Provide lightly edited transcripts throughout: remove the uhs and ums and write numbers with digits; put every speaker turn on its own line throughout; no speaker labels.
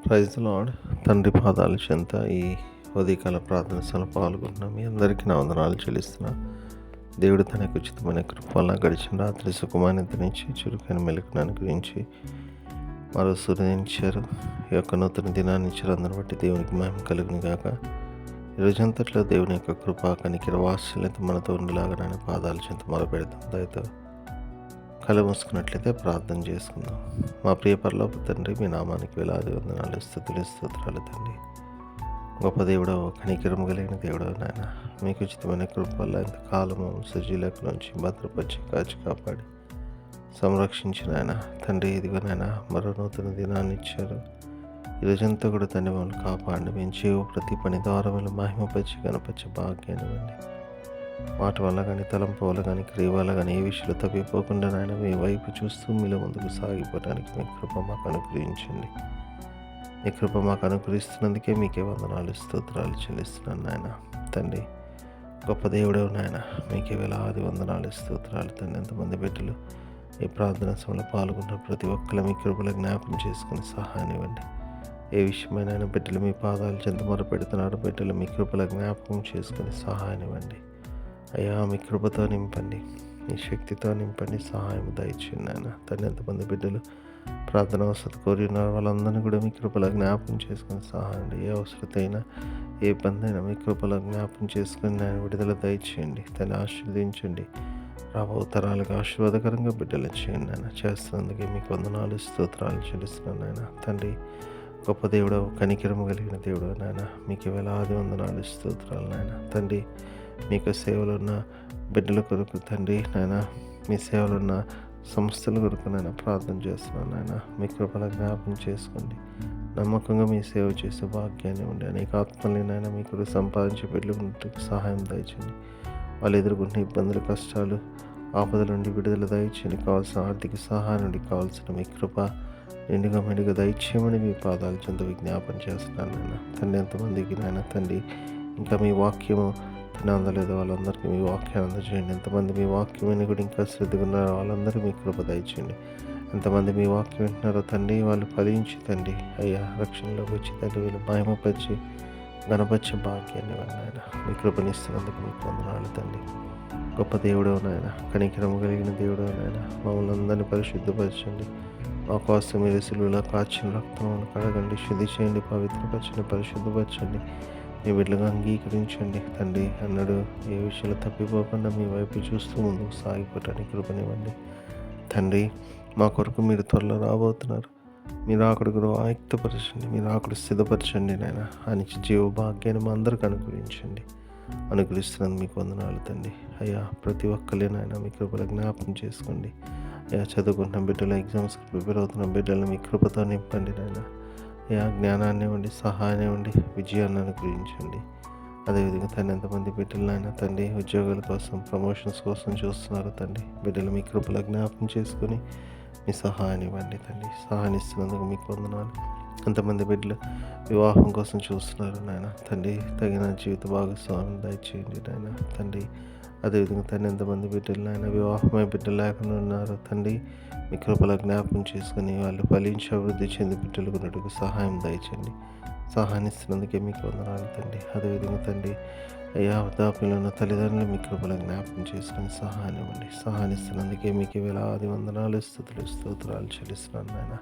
Praise the lord. తండ్రి పాదాల చెంత ఈ ఉదయకాల ప్రార్థన సభలో పాల్గొంటున్నాం. మీ అందరికీ నా వందనాలు చెల్లిస్తున్నా. దేవుడు తనకు ఉచితమైన కృప వల్ల గడిచిన రాత్రి సుఖమాన్ని నుంచి చురుకైన మెలకును అనుగ్రహించి మరో సూర్యునిచ్చారు. ఈ యొక్క నూతన దినాన్ని ఇచ్చారు. అందరిని బట్టి దేవునికి మహిమ కలుగును గాక. ఈ రోజంతట్లో దేవుని యొక్క కృప కనికిర వాత్సల్యత మనతో ఉండేలాగా ఆయన పాదాల చెంత మొదలుపెడతాం. దయతో కళ్ళు మూసుకున్నట్లయితే ప్రార్థన చేసుకుందాం. మా ప్రియ పరలోక తండ్రి, మీ నామానికి వేలాది వందనాలు, స్తుతులు, స్తోత్రాలు తండ్రి. గొప్ప దేవుడో, కనికరము కలిగిన దేవుడో నాయన, మీకు ఉచితమైన కృప వల్ల ఇంతకాలము సజీలకు నుంచి భద్రపరిచి కాచి కాపాడి సంరక్షించిన ఆయన తండ్రి, ఇదిగో నాయన మరో నూతన దినాన్ని ఇచ్చారు. ఈరోజంతా కూడా తండ్రి మమ్మల్ని కాపాడి మేము చేయు ప్రతి పని ద్వారా వల్ల మహిమపరిచి కనపరిచే భాగ్యాన్ని ఇవ్వండి. మాట వల్ల కానీ, తలంపు వల్ల కానీ, క్రియ వల్ల కానీ ఏ విషయంలో తప్పిపోకుండా నాయన మీ వైపు చూస్తూ మీలో ముందుకు సాగిపోవడానికి మీ కృప మాకు అనుగ్రహించండి. మీ కృప మాకు అనుగ్రహిస్తున్నందుకే మీకే వందనాలు, స్తోత్రాలు చెల్లిస్తున్నాను నాయన తండ్రి. గొప్ప దేవుడవు నాయన, మీకే వేలాది వందనాలు, స్తోత్రాలు తండ్రి. ఎంతమంది బిడ్డలు ఈ ప్రార్థన సభలో పాల్గొన్న ప్రతి ఒక్కరు మీ కృపలో జ్ఞాపకం చేసుకుని సహాయం ఇవ్వండి. ఏ విషయమైన బిడ్డలు మీ పాదాలు చెంత మొరపెడుతున్నారు. బిడ్డలు మీ కృపలో జ్ఞాపకం చేసుకుని సహాయం ఇవ్వండి. అయ్యా, మీ కృపతో నింపండి, మీ శక్తితో నింపండి, సహాయం దయచేయండి ఆయన తండ్రి. ఎంతమంది బిడ్డలు ప్రార్థన అవసరం కోరి ఉన్నారు, వాళ్ళందరినీ కూడా మీ కృపలో జ్ఞాపకం చేసుకుని సహాయం. ఏ అవసరత అయినా, ఏ పని అయినా మీ కృపలో జ్ఞాపకం చేసుకుని ఆయన విడుదల దయచేయండి. తను ఆశీర్వదించండి. రాబో తరాలకు ఆశీర్వాదకరంగా బిడ్డలు చేయండి ఆయన. చేస్తున్నందుకే మీకు వందనాలు, స్తోత్రాలు చెల్లిస్తున్నాను ఆయన తండ్రి. గొప్ప దేవుడు, కనికరము కలిగిన దేవుడు నాయన, మీకు వేలాది వందనాలు, స్తోత్రాలు నాయన తండ్రి. మీకు సేవలు ఉన్న బిడ్డల కొరకు తండ్రి నాయన, మీ సేవలు ఉన్న సంస్థల కొరకు నాయన ప్రార్థన చేస్తున్నాను నాయన. మీ కృపల జ్ఞాపకం చేసుకోండి. నమ్మకంగా మీ సేవ చేసే భాగ్యాన్ని ఉండి అనేక ఆత్మల్ని నాయన మీ కొరకు సంపాదించే బిడ్డలకు సహాయం దయచండి. వాళ్ళు ఎదుర్కొంటున్న ఇబ్బందులు, కష్టాలు, ఆపదల నుండి విడుదల దయచేయండి. కావాల్సిన ఆర్థిక సహాయం నుండి కావాల్సిన మీ కృప నిండుగా మెండుగా దయచేయమని మీ పాదాలు చెంత విజ్ఞాపన చేస్తున్నాను నాయన తండ్రి. ఎంతమందికి నాయన తండ్రి ఇంకా మీ వాక్యము అందలేదు వాళ్ళందరికీ మీ వాక్యాన్ని అందజేయండి. ఎంతమంది మీ వాక్యం కూడా ఇంకా శ్రద్ధగా ఉన్నారో వాళ్ళందరికీ మీ కృప దయచేయండి. ఎంతమంది మీ వాక్యం వింటున్నారో తండ్రి, వాళ్ళు ఫలించి తండ్రి అయ్యా రక్షణలోకి వచ్చి తండ్రి వీళ్ళు మహిమపరిచి గణపరిచే భాగ్యాన్ని నాయన మీ కృపనిస్తున్నందుకు మీకు వందనాలు తండ్రి. గొప్ప దేవుడు నాయన, కనికరము కలిగిన దేవుడు నాయన, మమ్మల్ని అందరినీ పరిశుద్ధపరచండి. మా కోసం మీరు సిలువలో కాచిన రక్తం కడగండి, శుద్ధి చేయండి, పవిత్రపరచండి, పరిశుద్ధపరచండి. మీ బిడ్డలుగా అంగీకరించండి తండ్రి. అన్నాడు ఏ విషయాలు తప్పిపోకుండా మీ వైపు చూస్తూ ముందుకు సాగిపోవటానికి కృపనివ్వండి తండ్రి. మా కొరకు మీరు త్వరలో రాబోతున్నారు. మీరు అక్కడ కూడా ఆయుక్తపరచండి, మీరు అక్కడ సిద్ధపరచండి నాయన. అనిచి జీవ భాగ్యాన్ని మా అందరికి అనుగ్రహిస్తున్నందుకు మీకు వందనాలు తండ్రి. అయ్యా, ప్రతి ఒక్కరే నాయన మీ కృపలో జ్ఞాపకం చేసుకోండి. అయ్యా, చదువుకుంటున్న బిడ్డలు, ఎగ్జామ్స్కి ప్రిపేర్ అవుతున్న బిడ్డలను మీ కృపతో నింపండి నాయన. అయ్యా, జ్ఞానాన్ని ఇవ్వండి, సహాయాన్ని ఇవ్వండి, విజయాన్ని అనుగ్రహించండి. అదేవిధంగా తండ్రి ఎంతమంది బిడ్డలు అయినా తండ్రి ఉద్యోగాల కోసం, ప్రమోషన్స్ కోసం చూస్తున్నారు తండ్రి. బిడ్డలు మీ కృపలో జ్ఞాపకం చేసుకుని మీ సహాయాన్ని ఇవ్వండి తండ్రి. సహాయాన్ని ఇస్తున్నందుకు మీకు వందనాలు. ఎంతమంది బిడ్డలు వివాహం కోసం చూస్తున్నారు నాయన తండ్రి, తగిన జీవిత భాగస్వామిని దయచేయండి నాయన తండ్రి. అదేవిధంగా తండ్రి ఎంతమంది బిడ్డలు ఆయన వివాహమై బిడ్డలు లేకుండా ఉన్నారు తండ్రి, మీ కృపలో జ్ఞాపకం చేసుకుని వాళ్ళు ఫలించి అభివృద్ధి చెంది బిడ్డలకు ఉన్నట్టుకు సహాయం దయచేయండి. సహాయాన్ని ఇస్తున్నందుకే మీకు వందనాలు తండ్రి. అదేవిధంగా తండ్రి అయ్యా, వృద్ధాప్యంలో ఉన్న తల్లిదండ్రులు మీ కృపలో జ్ఞాపకం చేసుకుని సహాయం ఇవ్వండి. సహాయాన్ని ఇస్తున్నందుకే మీకు వేలాది వందనాలు, స్తుతులు, స్తోత్రాలు చెల్లిస్తున్నాను నాయన.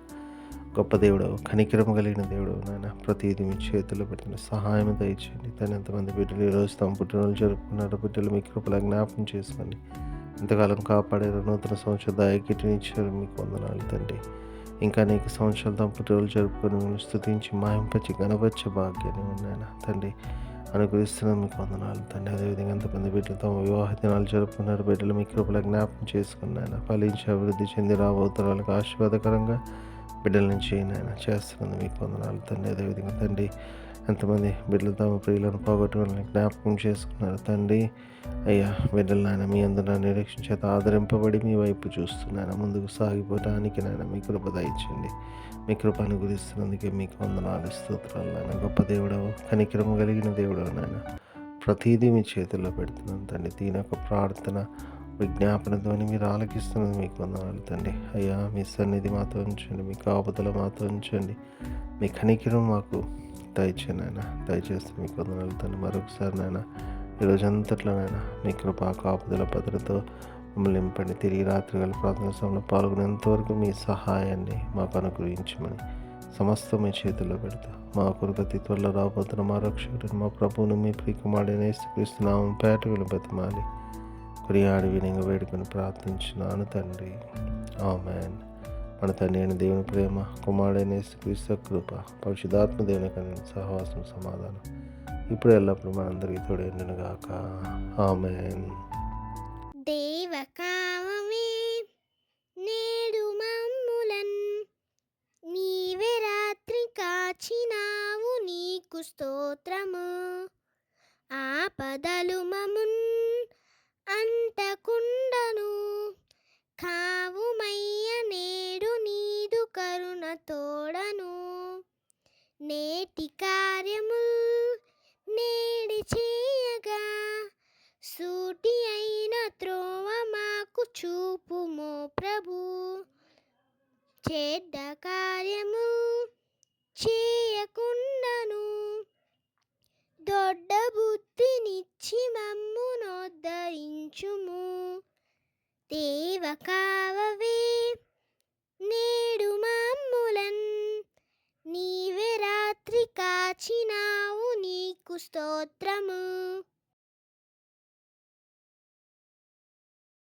గొప్ప దేవుడు, కనికరం కలిగిన దేవుడు నాయన, ప్రతిదీ మీ చేతుల్లో పెట్టిన సహాయం దయచేయండి. తను ఎంతమంది బిడ్డలు ఈరోజు తమ పుట్టినరోజు జరుపుకున్నారో బిడ్డలు మీ కృపలో జ్ఞాపకం చేసుకోండి. ఎంతకాలం కాపాడారు, నూతన సంవత్సర దాయకిటినిచ్చారు, మీకు వందనాలు తండ్రి. ఇంకా అనేక సంవత్సరాలు తమ పుట్టినరోజు జరుపుకొని మిమ్మల్ని స్తుతించి మాయంపచ్చి గణపరిచే భాగ్యాన్ని ఉన్నాయన తండ్రి అనుగ్రహిస్తున్నాం, మీకు వందనాలు తండ్రి. అదేవిధంగా ఎంతమంది బిడ్డలు తమ వివాహ దినాలు జరుపుకున్నారు, బిడ్డలు మీ కృపలో జ్ఞాపకం చేసుకున్నాయన. ఫలించి అభివృద్ధి చెంది రాబోతురాలకు ఆశీర్వాదకరంగా బిడ్డల నుంచి ఆయన చేస్తున్నది మీకు వందనాలు తండ్రి. అదేవిధంగా తండ్రి ఎంతమంది బిడ్డలు తమ ప్రియులను పోగొట్టుకోవాలని జ్ఞాపకం చేసుకున్నారు తండ్రి. అయ్యా, బిడ్డలు నాయన మీ అందరూ నిరీక్షణ చేత ఆదరింపబడి మీ వైపు చూస్తున్నాయన ముందుకు సాగిపోవడానికి నాయన మీ కృప దయచేయండి. మీ కృప అనుగ్రహిస్తున్నందుకే మీకు వందనాలు, స్తోత్రాలు నాయన. గొప్ప దేవుడవు, కనికరము కలిగిన దేవుడవు నాయన, ప్రతిదీ మీ చేతుల్లో పెడుతున్నాను తండ్రి. దీని యొక్క ప్రార్థన విజ్ఞాపన ధ్వని మీరు ఆలకిస్తున్నది మీకు వందనాలు తండ్రి. అయ్యా మీ సన్నిధి మాతో ఉంచండి, మీ కాపుదల మాతో ఉంచండి, మీ కనికరం మాకు దయచేయండి నాయన. దయచేస్తే మీకు వందనాలు తండ్రి. మరొకసారి నాయన ఈరోజంతట్లో నాయన మీ కృపా కాపుదల భద్రతో మమ్మల్ని నింపండి. తిరిగి రాత్రివేళ ప్రార్థన సమయంలో పాల్గొనేంతవరకు మీ సహాయాన్ని మాకు అనుగ్రహించమని సమస్తం మీ చేతుల్లో పెడతా. మా కొరకు అతి త్వరలో రాబోతున్న మా రక్షకుడు మా ప్రభువును మీ ప్రియకుమారుడైన యేసుక్రీస్తు నామం పేట బతిమాలి కొనియాడి వినంగా వేడుకొని ప్రార్థించినాను తండ్రి. ఆమేన్. మన తండ్రి అయిన దేవుని ప్రేమ, కుమారుడైన యేసుక్రీస్తు కృప, పరిశుద్ధాత్మ దేవుని కన్నా సహవాసం సమాధానం ఇప్పుడు ఎల్లప్పుడు మనందరికీ తోడైండును గాక. ఆమేన్.
దేవకామమే నేడు మమ్ములన్ నీవే రాత్రి కాచినావు నీకు స్తోత్రము. ఆపదలు మమున్ అంటకుండను కావుమయ్య నేడు నీదు కరుణ తోడను. నేటి కార్యముల్ నేడి చేయగా సూటి అయిన త్రోవ మాకు చూపుమో ప్రభు. చెడ్డ కార్యము చేయకుండాను దొడ్డ బుద్ధినిచ్చి మమ్మునోద్ధరించుము. దేవకావవే నేడు మమ్ములన్ నీవే రాత్రి కాచినావు నీకు స్తోత్రము.